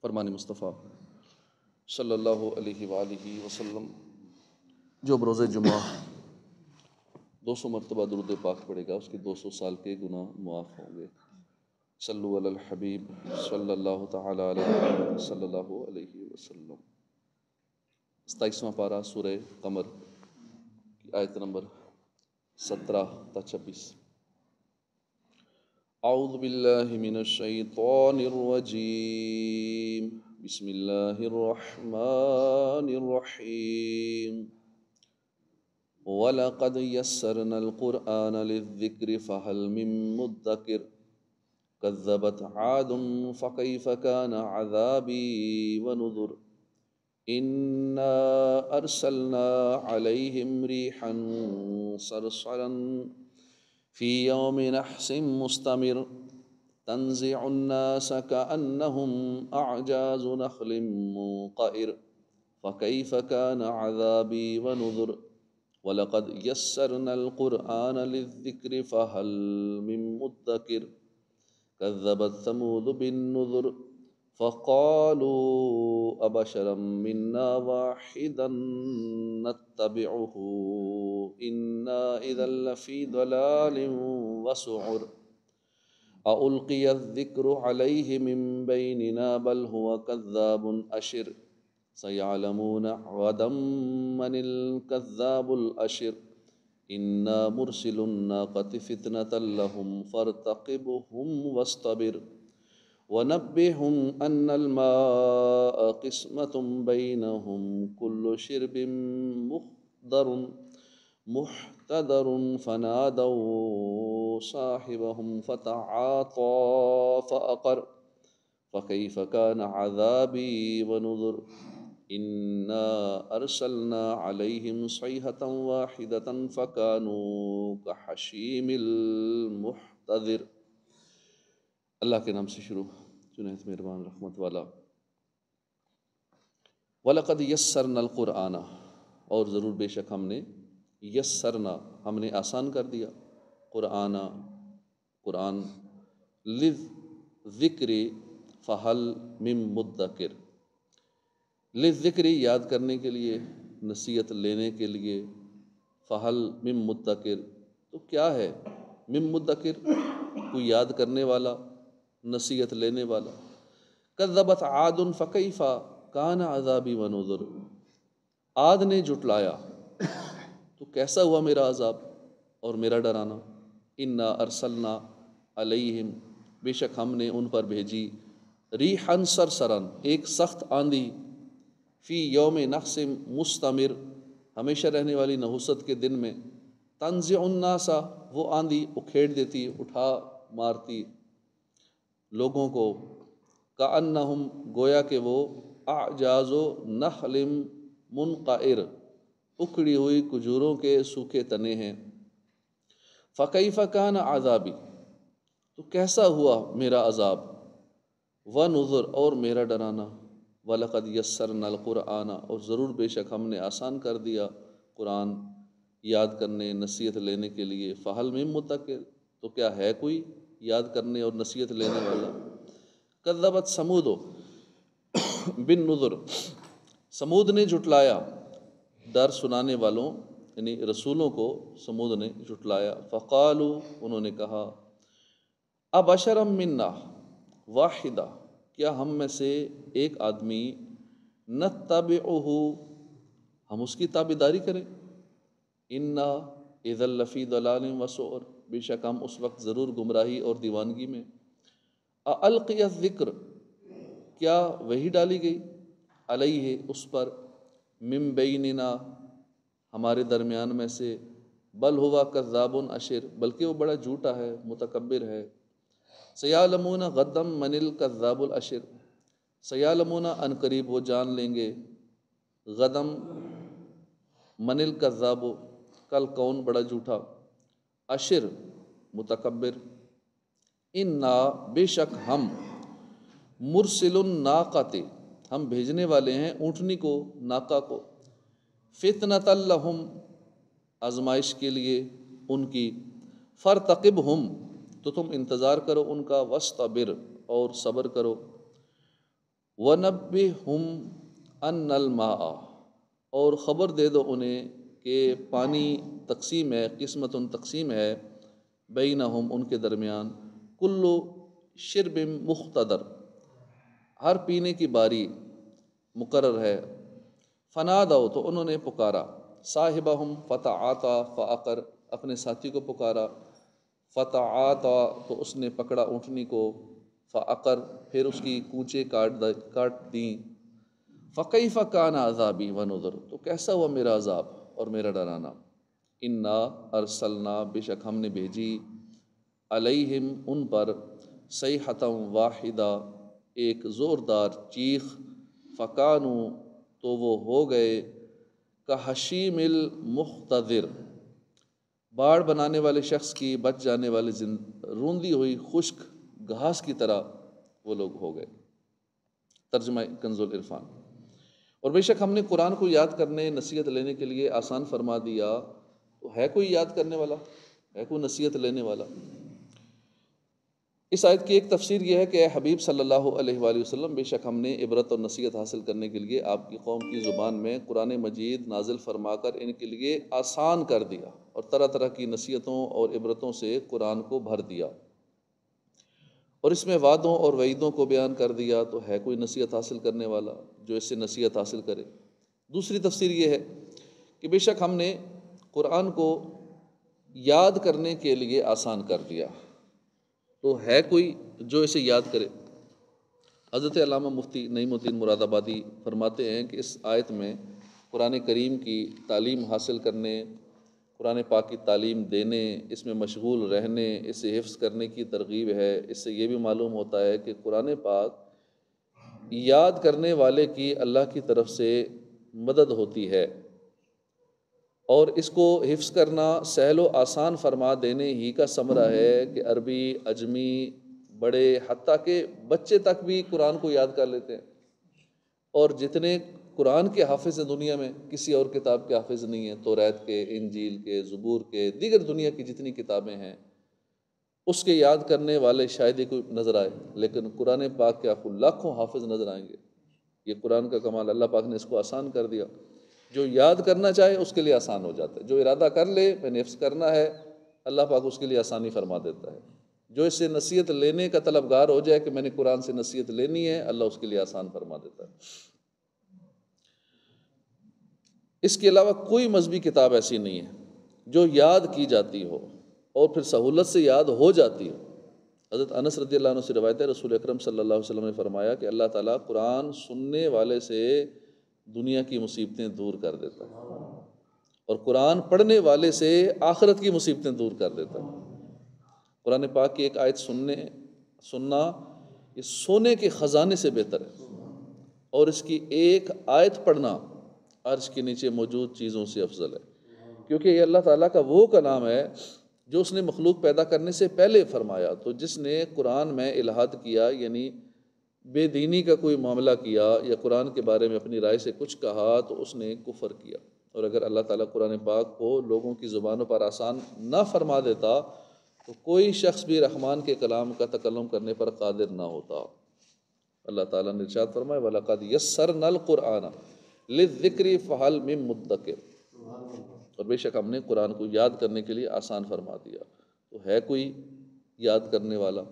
فرمان مصطفیٰ صلی اللہ علیہ وآلہ وسلم جو بروز جمعہ 200 مرتبہ درود پاک پڑھے گا اس کے 200 سال کے گناہ معاف ہوں گے۔ صلو علی الحبیب صلی اللہ تعالی علیہ صلی اللہ علیہ وسلم۔ 27واں پارہ سورہ قمر کی آیت نمبر 17 تا 26۔ اعوذ باللہ من الشیطان الرجیم بسم اللہ الرحمن الرحیم۔ وَلَقَدْ يَسَّرْنَا الْقُرْآنَ لِلذِّكْرِ فَهَلْ مِن مُّدَّكِرٍ كَذَّبَتْ عَادٌ فَكَيْفَ كَانَ عَذَابِي وَنُذُرِ إِنَّا أَرْسَلْنَا عَلَيْهِمْ رِيحًا صَرْصَرًا فِي يَوْمِ نَحْسٍ مُسْتَمِرٍ تَنزِعُ النَّاسَ كَأَنَّهُمْ أَعْجَازُ نَخْلٍ مُنقَعِرٍ فَكَيْفَ كَانَ عَذَابِي وَنُذُرِ وَلَقَدْ يَسَّرْنَا الْقُرْآنَ لِلذِّكْرِ فَهَلْ مِن مُّدَّكِرٍ كَذَّبَتْ ثَمُودُ بِالنُّذُرِ فَقَالُوا أَبَشَرًا مِنَّا وَاحِدًا نَتَّبِعُهُ إِنَّا إِذًا لَّفِي ضَلَالٍ وَسُعُرٍ أَأُلْقِيَ الذِّكْرُ عَلَيْهِ مِن بَيْنِنَا بَلْ هُوَ كَذَّابٌ أَشِرٌ سَيَعْلَمُونَ غَدًا مَّنِ الْكَذَّابُ الْأَشِرُ إِنَّا مُرْسِلُو النَّاقَةِ فِتْنَةً لَّهُمْ فَارْتَقِبْهُمْ وَاصْطَبِرْ وَنَبِّئْهُمْ أَنَّ الْمَاءَ قِسْمَةٌ بَيْنَهُمْ كُلُّ شِرْبٍ مُحْتَضَرٌ فَنَادَوْا صَاحِبَهُمْ فَتَعَاطَىٰ فَعَقَرَ فَكَيْفَ كَانَ عَذَابِي وَنُذُرِ إِنَّا أَرْسَلْنَا عَلَيْهِمْ صَيْحَةً وَاحِدَةً فَكَانُوا كَحَشِيمِ الْمُحْتَظِرِ۔ اللہ کے نام سے شروع، جو نہایت مہربان رحمت والا۔ وَلَقَدْ يَسَّرْنَا الْقُرْآنَ، اور ضرور بے شک ہم نے یسرنا، ہم نے آسان کر دیا، قرآن للذکر فہل من مدکر، للذکر یاد کرنے کے لیے، نصیحت لینے کے لیے، فہل من مدکر تو کیا ہے، من مدکر کوئی یاد کرنے والا، نصیحت لینے والا۔ کذبت عاد فکیف کان عذابی ونذر، عاد نے جھٹلایا تو کیسا ہوا میرا عذاب اور میرا ڈرانا۔ انا ارسلنا علیہم، بے شک ہم نے ان پر بھیجی، ریحاً صرصراً ایک سخت آندھی، فی یوم نحس مستمر ہمیشہ رہنے والی نحوست کے دن میں، تنزع الناس وہ آندھی اکھیڑ دیتی، اٹھا مارتی لوگوں کو، کأنہم گویا کہ وہ اعجاز نخل منقعر اکھڑی ہوئی کھجوروں کے سوکھے تنے ہیں۔ فکیف کان عذابی تو کیسا ہوا میرا عذاب، ونذر اور میرا ڈرانا۔ وَلَقَدْ يَسَّرْنَا الْقُرْآنَ اور ضرور بے شک ہم نے آسان کر دیا قرآن یاد کرنے، نصیحت لینے کے لیے، فَهَلْ مِن مُّدَّكِرٍ تو کیا ہے کوئی یاد کرنے اور نصیحت لینے والا۔ کذبت ثمود بالنذر، ثمود نے جھٹلایا، ڈر سنانے والوں یعنی رسولوں کو ثمود نے جھٹلایا۔ فقالوا انہوں نے کہا، ابشرا منا واحدہ کیا ہم میں سے ایک آدمی، نتبعہ ہم اس کی تابعداری کریں، انا اذا لفی ضلال وسعر بے شک ہم اس وقت ضرور گمراہی اور دیوانگی میں۔ القی الذکر کیا وحی ڈالی گئی، علیہ اس پر، من بیننا ہمارے درمیان میں سے، بل ہوا کذاب اشر بلکہ وہ بڑا جھوٹا ہے، متکبر ہے۔ سیعلمون غدا من الکذاب الاشر، سیعلمون ان قریب وہ جان لیں گے، غدم من الکذاب کل کون بڑا جھوٹا، اشر متکبر۔ انا بے شک ہم، مرسل الناقۃ ہم بھیجنے والے ہیں اونٹنی کو، ناقہ کو، فتنۃ لہم آزمائش کے لیے ان کی، فرتقبہم تو تم انتظار کرو ان کا، واصطبر اور صبر کرو۔ وَنَبِّئْهُمْ أَنَّ الْمَاءَ، اور خبر دے دو انہیں کہ پانی تقسیم ہے، قسمت تقسیم ہے، بینہم ان کے درمیان، کلو شرب مختدر، ہر پینے کی باری مقرر ہے۔ فنادوا، تو انہوں نے پکارا، صاحبہم فتعاطا فعقر، اپنے ساتھی کو پکارا، فتعاطا، تو اس نے پکڑا اونٹنی کو، فعقر، پھر اس کی کونچیں کاٹ دیں۔ فکیف کان عذابی ونذر، تو کیسا ہوا میرا عذاب اور میرا ڈرانا۔ انا ارسلنا، بے شک ہم نے بھیجی، علیہم ان پر، صیحۃ واحدہ، ایک زوردار چیخ، فکانوا، تو وہ ہو گئے، کحشیم المحتضر، باڑ بنانے والے شخص کی بچ جانے والی روندی ہوئی خشک گھاس کی طرح وہ لوگ ہو گئے۔ ترجمہ کنز العرفان۔ اور بے شک ہم نے قرآن کو یاد کرنے، نصیحت لینے کے لیے آسان فرما دیا، تو ہے کوئی یاد کرنے والا، ہے کوئی نصیحت لینے والا؟ اس آیت کی ایک تفسیر یہ ہے کہ اے حبیب صلی اللہ علیہ وآلہ وسلم، بے شک ہم نے عبرت اور نصیحت حاصل کرنے کے لیے آپ کی قوم کی زبان میں قرآن مجید نازل فرما کر ان کے لیے آسان کر دیا، اور طرح طرح کی نصیحتوں اور عبرتوں سے قرآن کو بھر دیا، اور اس میں وعدوں اور وعیدوں کو بیان کر دیا، تو ہے کوئی نصیحت حاصل کرنے والا جو اس سے نصیحت حاصل کرے؟ دوسری تفسیر یہ ہے کہ بے شک ہم نے قرآن کو یاد کرنے کے لیے آسان کر دیا، تو ہے کوئی جو اسے یاد کرے؟ حضرت علامہ مفتی نعیم الدین مراد آبادی فرماتے ہیں کہ اس آیت میں قرآن کریم کی تعلیم حاصل کرنے، قرآن پاک کی تعلیم دینے، اس میں مشغول رہنے، اسے حفظ کرنے کی ترغیب ہے۔ اس سے یہ بھی معلوم ہوتا ہے کہ قرآن پاک یاد کرنے والے کی اللہ کی طرف سے مدد ہوتی ہے، اور اس کو حفظ کرنا سہل و آسان فرما دینے ہی کا ثمرہ ہے کہ عربی، عجمی، بڑے، حتیٰ کہ بچے تک بھی قرآن کو یاد کر لیتے ہیں، اور جتنے قرآن کے حافظ ہیں دنیا میں، کسی اور کتاب کے حافظ نہیں ہیں، توریت کے، انجیل کے، زبور کے، دیگر دنیا کی جتنی کتابیں ہیں، اس کے یاد کرنے والے شاید ہی کوئی نظر آئے، لیکن قرآن پاک کے آپ کو لاکھوں حافظ نظر آئیں گے۔ یہ قرآن کا کمال، اللہ پاک نے اس کو آسان کر دیا۔ جو یاد کرنا چاہے اس کے لیے آسان ہو جاتا ہے، جو ارادہ کر لے میں نے حفظ کرنا ہے، اللہ پاک اس کے لیے آسانی فرما دیتا ہے۔ جو اس سے نصیحت لینے کا طلبگار ہو جائے کہ میں نے قرآن سے نصیحت لینی ہے، اللہ اس کے لیے آسان فرما دیتا ہے۔ اس کے علاوہ کوئی مذہبی کتاب ایسی نہیں ہے جو یاد کی جاتی ہو اور پھر سہولت سے یاد ہو جاتی ہو۔ حضرت انس رضی اللہ عنہ سے روایت ہے، رسول اکرم صلی اللہ علیہ وسلم نے فرمایا کہ اللہ تعالیٰ قرآن سننے والے سے دنیا کی مصیبتیں دور کر دیتا ہے، اور قرآن پڑھنے والے سے آخرت کی مصیبتیں دور کر دیتا ہے۔ قرآن پاک کی ایک آیت سننا یہ سونے کے خزانے سے بہتر ہے، اور اس کی ایک آیت پڑھنا عرش کے نیچے موجود چیزوں سے افضل ہے، کیونکہ یہ اللہ تعالیٰ کا وہ کلام ہے جو اس نے مخلوق پیدا کرنے سے پہلے فرمایا۔ تو جس نے قرآن میں الحاد کیا، یعنی بے دینی کا کوئی معاملہ کیا یا قرآن کے بارے میں اپنی رائے سے کچھ کہا، تو اس نے کفر کیا۔ اور اگر اللہ تعالیٰ قرآن پاک کو لوگوں کی زبانوں پر آسان نہ فرما دیتا تو کوئی شخص بھی رحمان کے کلام کا تکلم کرنے پر قادر نہ ہوتا۔ اللہ تعالیٰ نے ارشاد فرمایا وَلَقَدْ يَسَّرْنَا الْقُرْآنَ لِلذِّكْرِ فَهَلْ مِن مُدَّكِرٍ، اور بے شک ہم نے قرآن کو یاد کرنے کے لیے آسان فرما دیا، تو ہے کوئی یاد کرنے والا؟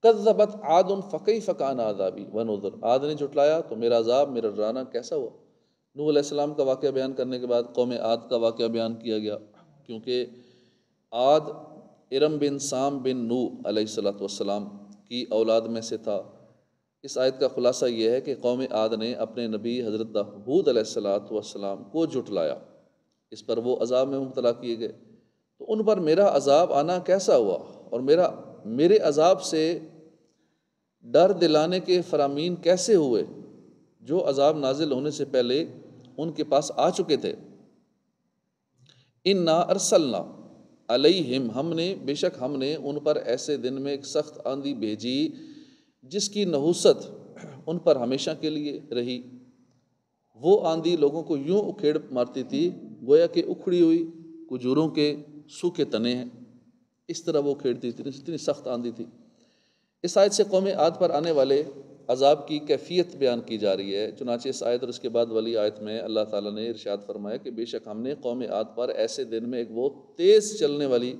کذبت عاد فکیف کان عذابی ونذر، عاد نے جھٹلایا تو میرا عذاب، میرا ڈرانا کیسا ہوا۔ نوح علیہ السلام کا واقعہ بیان کرنے کے بعد قوم عاد کا واقعہ بیان کیا گیا، کیونکہ عاد ارم بن سام بن نوح علیہ السلام کی اولاد میں سے تھا۔ اس آیت کا خلاصہ یہ ہے کہ قوم عاد نے اپنے نبی حضرت ہود علیہ السلام کو جھٹلایا، اس پر وہ عذاب میں مبتلا کیے گئے، تو ان پر میرا عذاب آنا کیسا ہوا، اور میرے عذاب سے ڈر دلانے کے فرامین کیسے ہوئے جو عذاب نازل ہونے سے پہلے ان کے پاس آ چکے تھے۔ انا ارسلنا علیہم، بے شک ہم نے ان پر ایسے دن میں ایک سخت آندھی بھیجی جس کی نحوست ان پر ہمیشہ کے لیے رہی۔ وہ آندھی لوگوں کو یوں اکھیڑ مارتی تھی گویا کہ اکھڑی ہوئی کھجوروں کے سوکھے تنے ہیں، اس طرح وہ کھیڑتی تھی، اتنی سخت آندھی تھی۔ اس آیت سے قوم عاد پر آنے والے عذاب کی کیفیت بیان کی جا رہی ہے۔ چنانچہ اس آیت اور اس کے بعد والی آیت میں اللہ تعالیٰ نے ارشاد فرمایا کہ بے شک ہم نے قوم عاد پر ایسے دن میں ایک وہ تیز چلنے والی،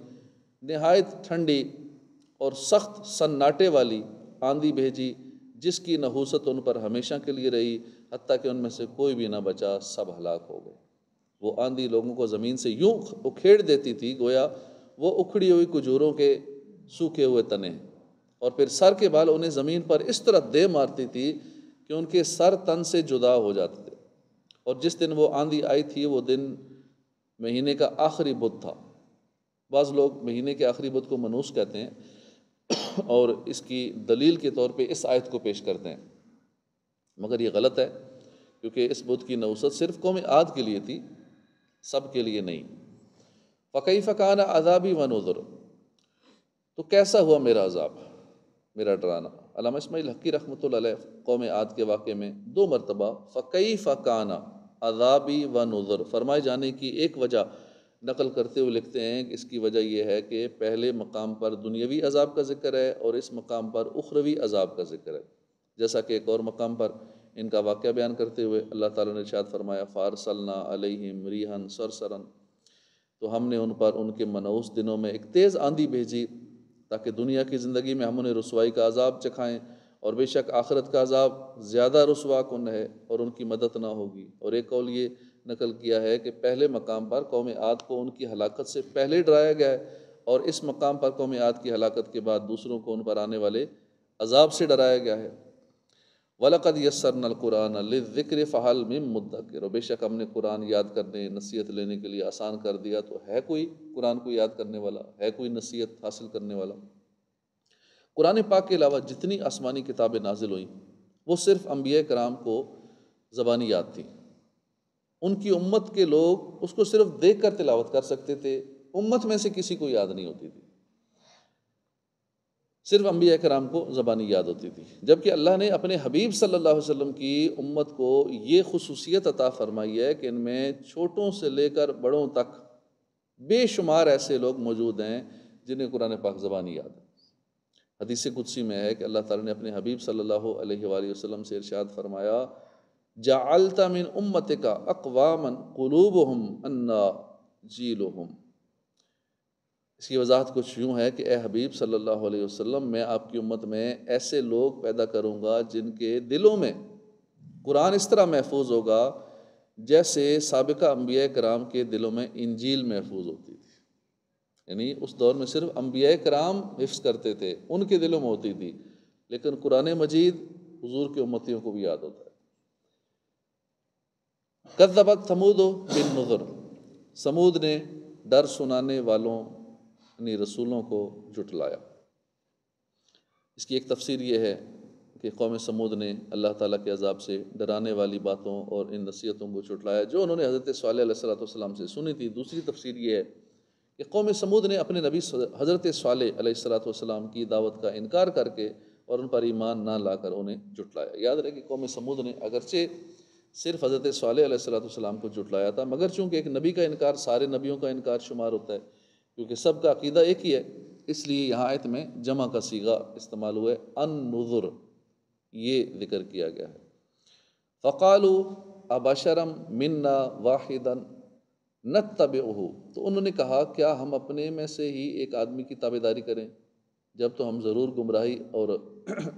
نہایت ٹھنڈی اور سخت سناٹے والی آندھی بھیجی، جس کی نحوست ان پر ہمیشہ کے لیے رہی، حتیٰ کہ ان میں سے کوئی بھی نہ بچا، سب ہلاک ہو گئے۔ وہ آندھی لوگوں کو زمین سے یوں اکھیڑ دیتی تھی گویا وہ اکھڑی ہوئی کھجوروں کے سوکھے ہوئے تنے ہیں، اور پھر سر کے بال انہیں زمین پر اس طرح دے مارتی تھی کہ ان کے سر تن سے جدا ہو جاتے تھے۔ اور جس دن وہ آندھی آئی تھی وہ دن مہینے کا آخری بدھ تھا۔ بعض لوگ مہینے کے آخری بدھ کو منوس کہتے ہیں اور اس کی دلیل کے طور پہ اس آیت کو پیش کرتے ہیں، مگر یہ غلط ہے، کیونکہ اس بدھ کی نحوست صرف قوم عاد کے لیے تھی، سب کے لیے نہیں۔ فَكَيْفَ كَانَ عَذَابِي وَنُذُرِ، تو کیسا ہوا میرا عذاب، میرا ڈرانا۔ علامہ اسماعیل حقی رحمۃ اللہ علیہ قوم عاد کے واقعے میں 2 مرتبہ فَكَيْفَ كَانَ عَذَابِي وَنُذُرِ فرمائے جانے کی ایک وجہ نقل کرتے ہوئے لکھتے ہیں کہ اس کی وجہ یہ ہے کہ پہلے مقام پر دنیاوی عذاب کا ذکر ہے اور اس مقام پر اخروی عذاب کا ذکر ہے، جیسا کہ ایک اور مقام پر ان کا واقعہ بیان کرتے ہوئے اللہ تعالیٰ نے ارشاد فرمایا فَأَرْسَلْنَا عَلَيْهِمْ رِيحًا صَرْصَرًا، تو ہم نے ان پر ان کے منحوس دنوں میں ایک تیز آندھی بھیجی تاکہ دنیا کی زندگی میں ہم انہیں رسوائی کا عذاب چکھائیں، اور بے شک آخرت کا عذاب زیادہ رسوا کن ہے اور ان کی مدد نہ ہوگی۔ اور ایک قول یہ نقل کیا ہے کہ پہلے مقام پر قوم عاد کو ان کی ہلاکت سے پہلے ڈرایا گیا ہے، اور اس مقام پر قوم عاد کی ہلاکت کے بعد دوسروں کو ان پر آنے والے عذاب سے ڈرایا گیا ہے۔ وَلَقَدْ يَسَّرْنَا الْقُرْآنَ لِلذِّكْرِ فَهَلْ مِن مُّدَّكِرٍ، اور بے شک ہم نے قرآن یاد کرنے، نصیحت لینے کے لیے آسان کر دیا، تو ہے کوئی قرآن کو یاد کرنے والا، ہے کوئی نصیحت حاصل کرنے والا؟ قرآن پاک کے علاوہ جتنی آسمانی کتابیں نازل ہوئیں وہ صرف انبیاء کرام کو زبانی یاد تھیں۔ ان کی امت کے لوگ اس کو صرف دیکھ کر تلاوت کر سکتے تھے، امت میں سے کسی کو یاد نہیں ہوتی تھی، صرف انبیاء کرام کو زبانی یاد ہوتی تھی۔ جبکہ اللہ نے اپنے حبیب صلی اللہ علیہ وسلم کی امت کو یہ خصوصیت عطا فرمائی ہے کہ ان میں چھوٹوں سے لے کر بڑوں تک بے شمار ایسے لوگ موجود ہیں جنہیں قرآن پاک زبانی یاد ہے۔ حدیث قدسی میں ہے کہ اللہ تعالیٰ نے اپنے حبیب صلی اللہ علیہ وآلہ وسلم سے ارشاد فرمایا جعلت من امتک اقواما قلوبہم انا جیلہم، اس کی وضاحت کچھ یوں ہے کہ اے حبیب صلی اللہ علیہ وسلم، میں آپ کی امت میں ایسے لوگ پیدا کروں گا جن کے دلوں میں قرآن اس طرح محفوظ ہوگا جیسے سابقہ انبیاء کرام کے دلوں میں انجیل محفوظ ہوتی تھی۔ یعنی اس دور میں صرف انبیاء کرام حفظ کرتے تھے، ان کے دلوں میں ہوتی تھی، لیکن قرآن مجید حضور کے امتیوں کو بھی یاد ہوتا ہے۔ کذبت ثمود بالنذر، سمود نے ڈر سنانے والوں یعنی رسولوں کو جھٹلایا۔ اس کی ایک تفسیر یہ ہے کہ قوم سمود نے اللہ تعالیٰ کے عذاب سے ڈرانے والی باتوں اور ان نصیحتوں کو جھٹلایا جو انہوں نے حضرت صالح علیہ السلام سے سنی تھی۔ دوسری تفسیر یہ ہے کہ قوم سمود نے اپنے نبی حضرت صالح علیہ السلام کی دعوت کا انکار کر کے اور ان پر ایمان نہ لا کر انہیں جھٹلایا۔ یاد رہے کہ قوم سمود نے اگرچہ صرف حضرت صالح علیہ السلام کو جھٹلایا تھا، مگر چونکہ ایک نبی کا انکار سارے نبیوں کا انکار شمار ہوتا ہے، کیونکہ سب کا عقیدہ ایک ہی ہے، اس لیے یہاں آیت میں جمع کا صیغہ استعمال ہوا ہے، النذر یہ ذکر کیا گیا ہے۔ فَقَالُوا أَبَشَرًا مِنَّا وَاحِدًا نَتَّبِعُهُ، تو انہوں نے کہا کیا ہم اپنے میں سے ہی ایک آدمی کی تابعداری کریں، جب تو ہم ضرور گمراہی اور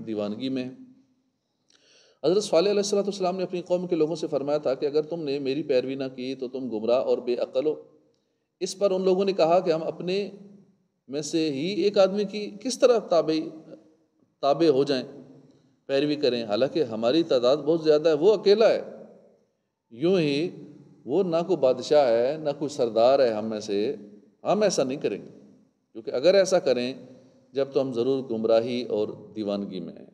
دیوانگی میں ہیں۔ حضرت صالح علیہ السلام نے اپنی قوم کے لوگوں سے فرمایا تھا کہ اگر تم نے میری پیروی نہ کی تو تم گمراہ اور بے عقل ہو۔ اس پر ان لوگوں نے کہا کہ ہم اپنے میں سے ہی ایک آدمی کی کس طرح تابع ہو جائیں، پیروی کریں، حالانکہ ہماری تعداد بہت زیادہ ہے، وہ اکیلا ہے۔ یوں ہی وہ نہ کوئی بادشاہ ہے نہ کوئی سردار ہے ہم میں سے، ہم ایسا نہیں کریں گے، کیونکہ اگر ایسا کریں جب تو ہم ضرور گمراہی اور دیوانگی میں ہیں۔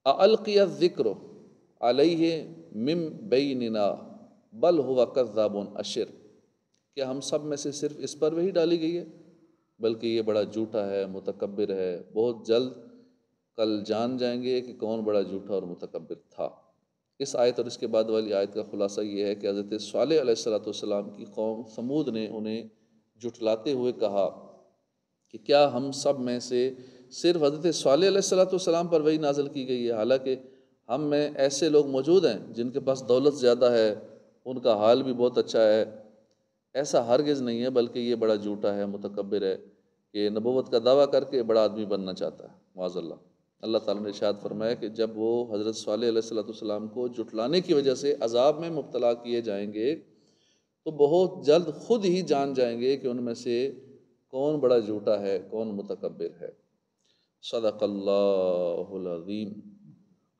أَأَلْقِيَ الذِّكْرُ عَلَيْهِ مِن بَيْنِنَا بَلْ هُوَ كَذَّابٌ أَشِرٌ، کیا ہم سب میں سے صرف اس پر وہی ڈالی گئی ہے؟ بلکہ یہ بڑا جھوٹا ہے، متکبر ہے، بہت جلد کل جان جائیں گے کہ کون بڑا جھوٹا اور متکبر تھا۔ اس آیت اور اس کے بعد والی آیت کا خلاصہ یہ ہے کہ حضرت صالح علیہ السلام کی قوم سمود نے انہیں جھٹلاتے ہوئے کہا کہ کیا ہم سب میں سے صرف حضرت صالح علیہ السلام پر وحی نازل کی گئی ہے، حالانکہ ہم میں ایسے لوگ موجود ہیں جن کے پاس دولت زیادہ ہے، ان کا حال بھی بہت اچھا ہے۔ ایسا ہرگز نہیں ہے، بلکہ یہ بڑا جھوٹا ہے، متکبر ہے، کہ نبوت کا دعویٰ کر کے بڑا آدمی بننا چاہتا ہے، معاذ اللہ۔ اللہ تعالیٰ نے ارشاد فرمایا کہ جب وہ حضرت صالح علیہ السلام کو جھٹلانے کی وجہ سے عذاب میں مبتلا کیے جائیں گے تو بہت جلد خود ہی جان جائیں گے کہ ان میں سے کون بڑا جھوٹا ہے، کون متکبر ہے۔ صدق اللہ العظیم۔